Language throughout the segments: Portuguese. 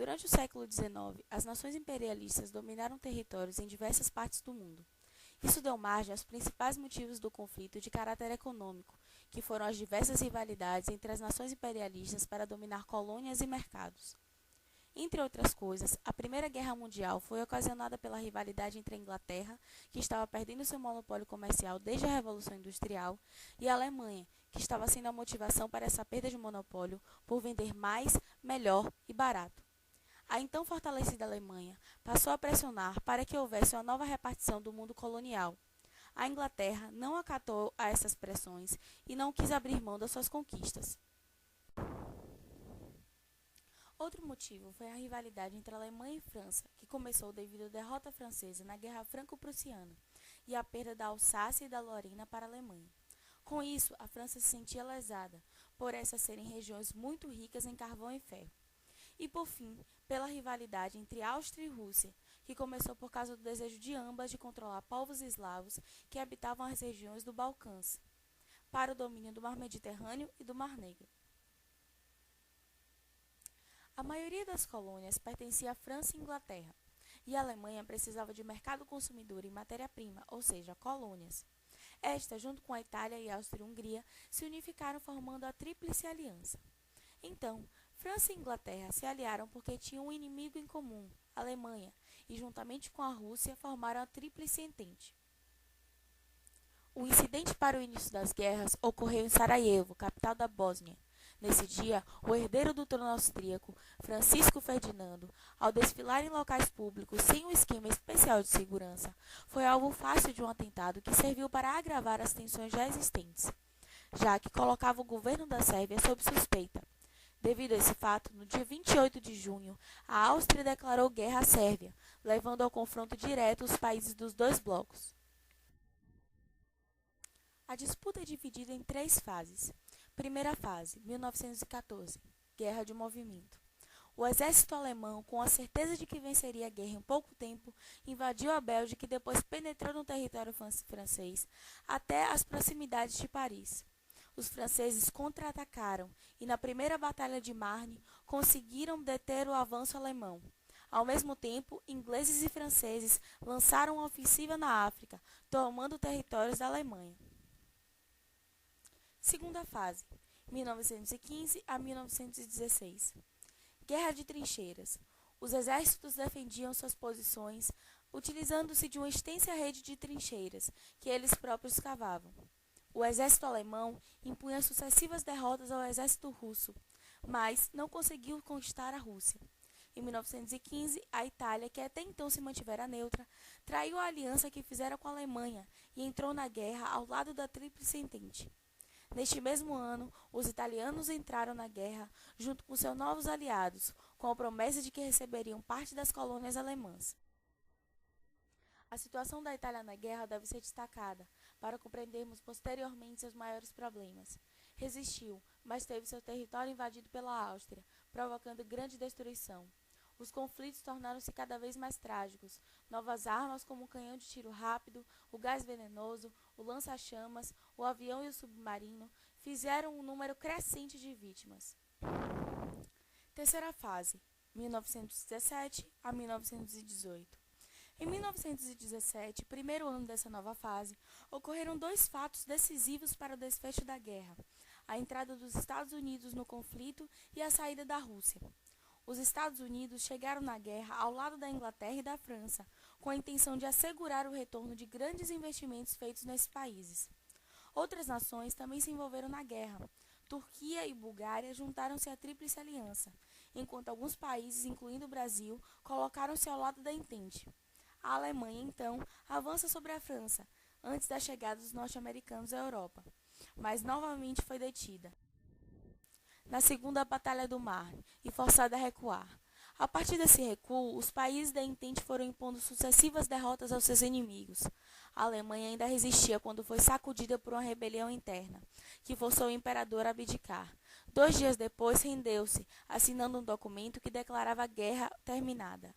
Durante o século XIX, as nações imperialistas dominaram territórios em diversas partes do mundo. Isso deu margem aos principais motivos do conflito de caráter econômico, que foram as diversas rivalidades entre as nações imperialistas para dominar colônias e mercados. Entre outras coisas, a Primeira Guerra Mundial foi ocasionada pela rivalidade entre a Inglaterra, que estava perdendo seu monopólio comercial desde a Revolução Industrial, e a Alemanha, que estava sendo a motivação para essa perda de monopólio por vender mais, melhor e barato. A então fortalecida Alemanha passou a pressionar para que houvesse uma nova repartição do mundo colonial. A Inglaterra não acatou a essas pressões e não quis abrir mão das suas conquistas. Outro motivo foi a rivalidade entre Alemanha e França, que começou devido à derrota francesa na Guerra Franco-Prussiana e à perda da Alsácia e da Lorena para a Alemanha. Com isso, a França se sentia lesada, por essas serem regiões muito ricas em carvão e ferro. E, por fim, pela rivalidade entre Áustria e Rússia, que começou por causa do desejo de ambas de controlar povos eslavos que habitavam as regiões do Balcãs, para o domínio do Mar Mediterrâneo e do Mar Negro. A maioria das colônias pertencia à França e Inglaterra, e a Alemanha precisava de mercado consumidor em matéria-prima, ou seja, colônias. Esta, junto com a Itália e a Áustria-Hungria, se unificaram formando a Tríplice Aliança. Então, França e Inglaterra se aliaram porque tinham um inimigo em comum, a Alemanha, e juntamente com a Rússia formaram a Tríplice Entente. O incidente para o início das guerras ocorreu em Sarajevo, capital da Bósnia. Nesse dia, o herdeiro do trono austríaco, Francisco Ferdinando, ao desfilar em locais públicos sem um esquema especial de segurança, foi alvo fácil de um atentado que serviu para agravar as tensões já existentes, já que colocava o governo da Sérvia sob suspeita. Devido a esse fato, no dia 28 de junho, a Áustria declarou guerra à Sérvia, levando ao confronto direto os países dos dois blocos. A disputa é dividida em 3 fases. Primeira fase, 1914, Guerra de Movimento. O exército alemão, com a certeza de que venceria a guerra em pouco tempo, invadiu a Bélgica e depois penetrou no território francês até as proximidades de Paris. Os franceses contra-atacaram e, na primeira Batalha de Marne, conseguiram deter o avanço alemão. Ao mesmo tempo, ingleses e franceses lançaram uma ofensiva na África, tomando territórios da Alemanha. Segunda fase, 1915 a 1916. Guerra de trincheiras. Os exércitos defendiam suas posições, utilizando-se de uma extensa rede de trincheiras, que eles próprios cavavam. O exército alemão impunha sucessivas derrotas ao exército russo, mas não conseguiu conquistar a Rússia. Em 1915, a Itália, que até então se mantivera neutra, traiu a aliança que fizera com a Alemanha e entrou na guerra ao lado da Tríplice Entente. Neste mesmo ano, os italianos entraram na guerra junto com seus novos aliados, com a promessa de que receberiam parte das colônias alemãs. A situação da Itália na guerra deve ser destacada, para compreendermos posteriormente seus maiores problemas. Resistiu, mas teve seu território invadido pela Áustria, provocando grande destruição. Os conflitos tornaram-se cada vez mais trágicos. Novas armas como o canhão de tiro rápido, o gás venenoso, o lança-chamas, o avião e o submarino fizeram um número crescente de vítimas. Terceira fase, 1917 a 1918. Em 1917, primeiro ano dessa nova fase, ocorreram 2 fatos decisivos para o desfecho da guerra: a entrada dos Estados Unidos no conflito e a saída da Rússia. Os Estados Unidos chegaram na guerra ao lado da Inglaterra e da França, com a intenção de assegurar o retorno de grandes investimentos feitos nesses países. Outras nações também se envolveram na guerra. Turquia e Bulgária juntaram-se à Tríplice Aliança, enquanto alguns países, incluindo o Brasil, colocaram-se ao lado da Entente. A Alemanha, então, avança sobre a França, antes da chegada dos norte-americanos à Europa, mas novamente foi detida na Segunda Batalha do Marne e forçada a recuar. A partir desse recuo, os países da Entente foram impondo sucessivas derrotas aos seus inimigos. A Alemanha ainda resistia quando foi sacudida por uma rebelião interna, que forçou o imperador a abdicar. 2 dias depois, rendeu-se, assinando um documento que declarava a guerra terminada.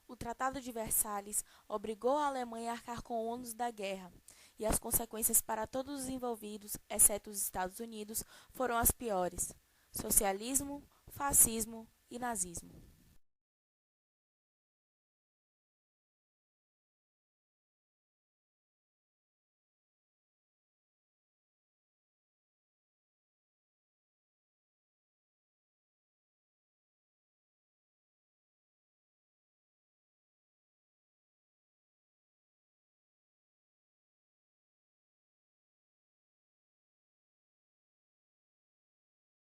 O Tratado de Versalhes obrigou a Alemanha a arcar com o ônus da guerra, e as consequências para todos os envolvidos, exceto os Estados Unidos, foram as piores: socialismo, fascismo e nazismo.